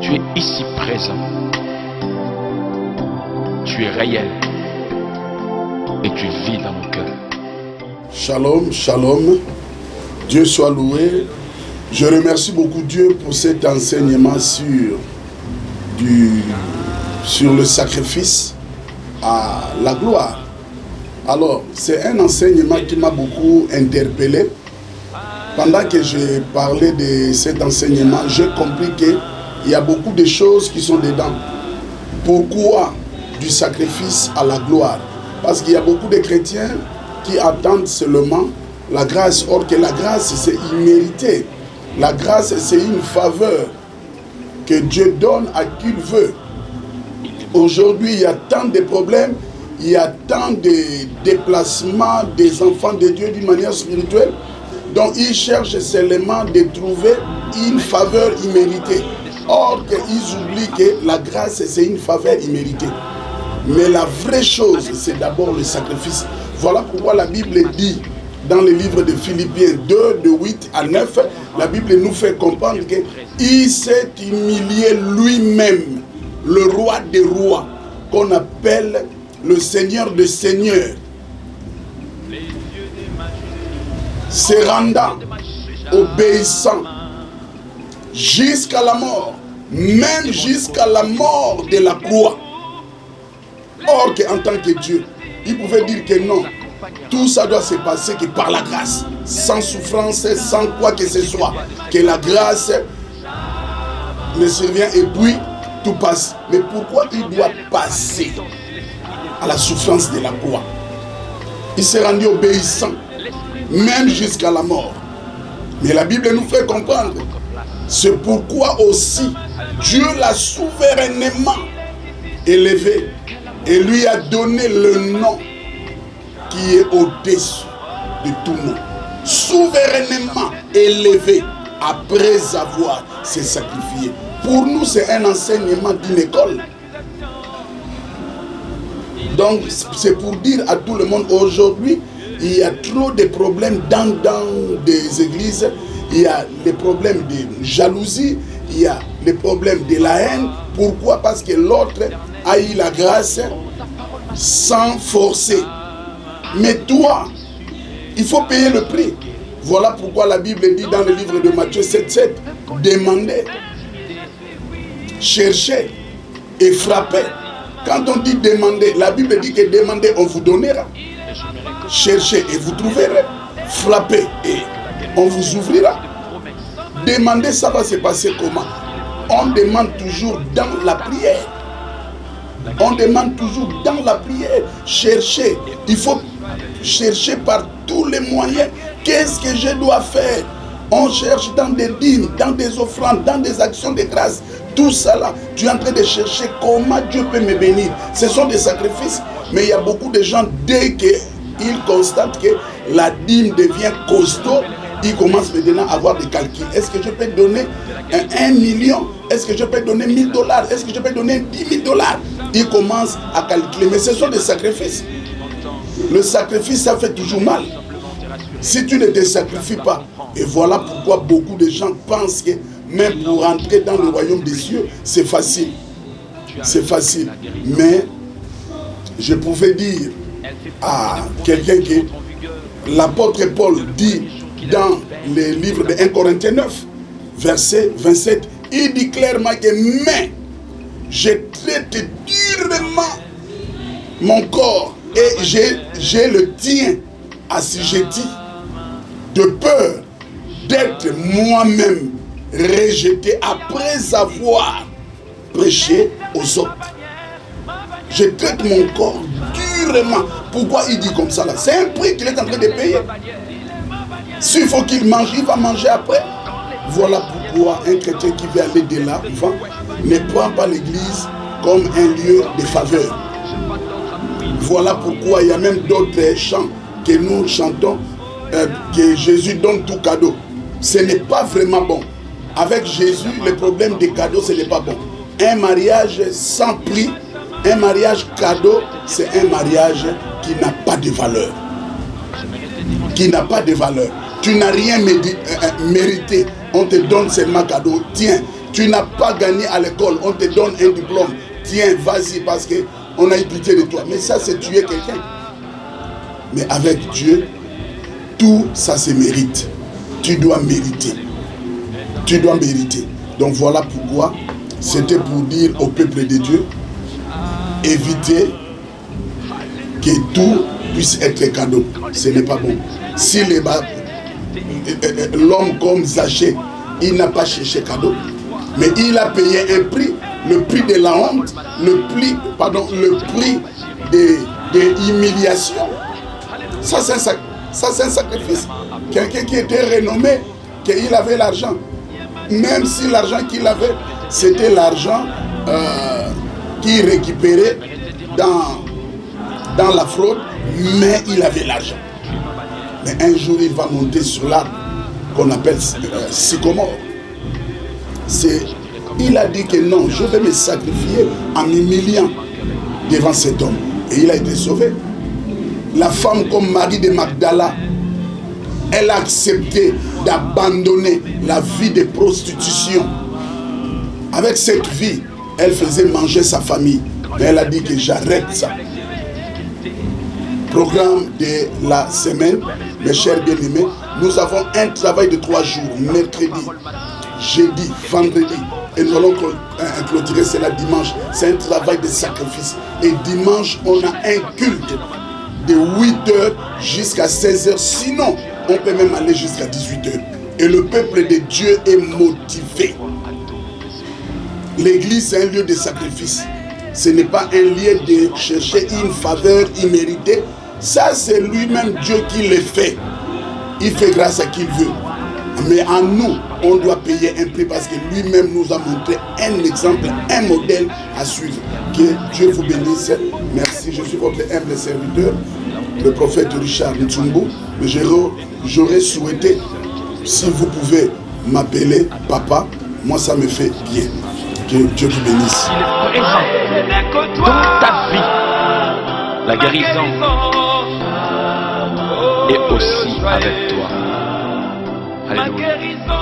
tu es ici présent. Tu es réel et tu vis dans mon cœur. Shalom, shalom. Dieu soit loué. Je remercie beaucoup Dieu pour cet enseignement sur le sacrifice à la gloire. Alors, c'est un enseignement qui m'a beaucoup interpellé. Pendant que je parlais de cet enseignement, j'ai compris qu'il y a beaucoup de choses qui sont dedans. Pourquoi du sacrifice à la gloire? Parce qu'il y a beaucoup de chrétiens qui attendent seulement la grâce. Or que la grâce, c'est immérité. La grâce, c'est une faveur que Dieu donne à qui il veut. Aujourd'hui, il y a tant de problèmes, il y a tant de déplacements des enfants de Dieu d'une manière spirituelle. Donc, ils cherchent seulement de trouver une faveur imméritée. Or, ils oublient que la grâce, c'est une faveur imméritée. Mais la vraie chose, c'est d'abord le sacrifice. Voilà pourquoi la Bible dit, dans le livre de Philippiens 2, de 8 à 9, la Bible nous fait comprendre qu'il s'est humilié lui-même, le roi des rois, qu'on appelle le Seigneur des seigneurs, se rendant obéissant jusqu'à la mort, même jusqu'à la mort de la croix. Or qu'en tant que Dieu, il pouvait dire que non, tout ça doit se passer que par la grâce, sans souffrance, sans quoi que ce soit, que la grâce me survient et puis tout passe. Mais pourquoi il doit passer à la souffrance de la croix? Il s'est rendu obéissant, même jusqu'à la mort. Mais la Bible nous fait comprendre, c'est pourquoi aussi Dieu l'a souverainement élevé et lui a donné le nom qui est au-dessus de tout nom. Souverainement élevé après avoir se sacrifié. Pour nous, c'est un enseignement d'une école. Donc, c'est pour dire à tout le monde, aujourd'hui, il y a trop de problèmes dans des églises. Il y a les problèmes de jalousie, il y a les problèmes de la haine. Pourquoi? Parce que l'autre a eu la grâce sans forcer. Mais toi, il faut payer le prix. Voilà pourquoi la Bible dit dans le livre de Matthieu 7,7, demandez, cherchez et frappez. Quand on dit demander, la Bible dit que demandez, on vous donnera. Cherchez et vous trouverez. Frappez et on vous ouvrira. Demandez, ça va se passer comment? On demande toujours dans la prière. On demande toujours dans la prière. Cherchez. Il faut chercher par tous les moyens. Qu'est-ce que je dois faire? On cherche dans des dîmes, dans des offrandes, dans des actions de grâce. Tout ça là, tu es en train de chercher comment Dieu peut me bénir. Ce sont des sacrifices. Mais il y a beaucoup de gens, dès qu'ils constatent que la dîme devient costaud, ils commencent maintenant à avoir des calculs. Est-ce que je peux donner 1 million? Est-ce que je peux donner $1000? Est-ce que je peux donner $10 000? Ils commencent à calculer. Mais ce sont des sacrifices. Le sacrifice, ça fait toujours mal. Si tu ne te sacrifies pas, et voilà pourquoi beaucoup de gens pensent que même pour entrer dans le royaume des cieux, c'est facile. C'est facile. Mais je pouvais dire à quelqu'un que l'apôtre Paul dit dans le livre de 1 Corinthiens 9, verset 27, il dit clairement que mais je traite durement mon corps et je le tiens assujetti de peur d'être moi-même rejeté après avoir prêché aux autres. Je traite mon corps durement. Pourquoi il dit comme ça là? C'est un prix qu'il est en train de payer. S'il faut qu'il mange, il va manger après. Voilà pourquoi un chrétien qui veut aller de l'avant ne prend pas l'église comme un lieu de faveur. Voilà pourquoi il y a même d'autres chants que nous chantons, que Jésus donne tout cadeau. Ce n'est pas vraiment bon. Avec Jésus, le problème des cadeaux, ce n'est pas bon. Un mariage sans prix, un mariage cadeau, c'est un mariage qui n'a pas de valeur. Qui n'a pas de valeur. Tu n'as rien mérité. On te donne seulement cadeau. Tiens, Tu n'as pas gagné à l'école, on te donne un diplôme. Tiens, vas-y parce qu'on a eu pitié de toi. Mais ça, c'est tuer quelqu'un. Mais avec Dieu, tout ça se mérite. Tu dois mériter. Tu dois mériter. Donc voilà pourquoi c'était pour dire au peuple de Dieu, évitez que tout puisse être cadeau. Ce n'est pas bon. Si l'homme comme Zachée, il n'a pas cherché cadeau, mais il a payé un prix, le prix de la honte, le prix de l'humiliation. Ça, c'est un sacrifice. Quelqu'un qui était renommé, qu'il avait l'argent. Même si l'argent qu'il avait, c'était l'argent qu'il récupérait dans la fraude, mais il avait l'argent. Mais un jour, il va monter sur l'arbre qu'on appelle sycomore. Il a dit que non, je vais me sacrifier en m'humiliant devant cet homme. Et il a été sauvé. La femme comme Marie de Magdala, elle a accepté d'abandonner la vie de prostitution. Avec cette vie, elle faisait manger sa famille. Mais elle a dit que j'arrête ça. Programme de la semaine, mes chers bien-aimés, nous avons un travail de 3 jours, mercredi, jeudi, vendredi. Et nous allons clôturer cela dimanche. C'est un travail de sacrifice. Et dimanche, on a un culte de 8h jusqu'à 16h. Sinon, on peut même aller jusqu'à 18h. Et le peuple de Dieu est motivé. L'église, c'est un lieu de sacrifice. Ce n'est pas un lieu de chercher une faveur imméritée. Ça, c'est lui-même Dieu qui le fait. Il fait grâce à qui il veut. Mais en nous, on doit payer un prix parce que lui-même nous a montré un exemple, un modèle à suivre. Que Dieu vous bénisse. Merci. Je suis votre humble serviteur, le prophète Richard Ntsumbu. Mais j'aurais souhaité, si vous pouvez m'appeler papa, moi ça me fait bien. Que Dieu vous bénisse. Il est présent dans ta vie. La guérison est aussi avec toi. Alléluia.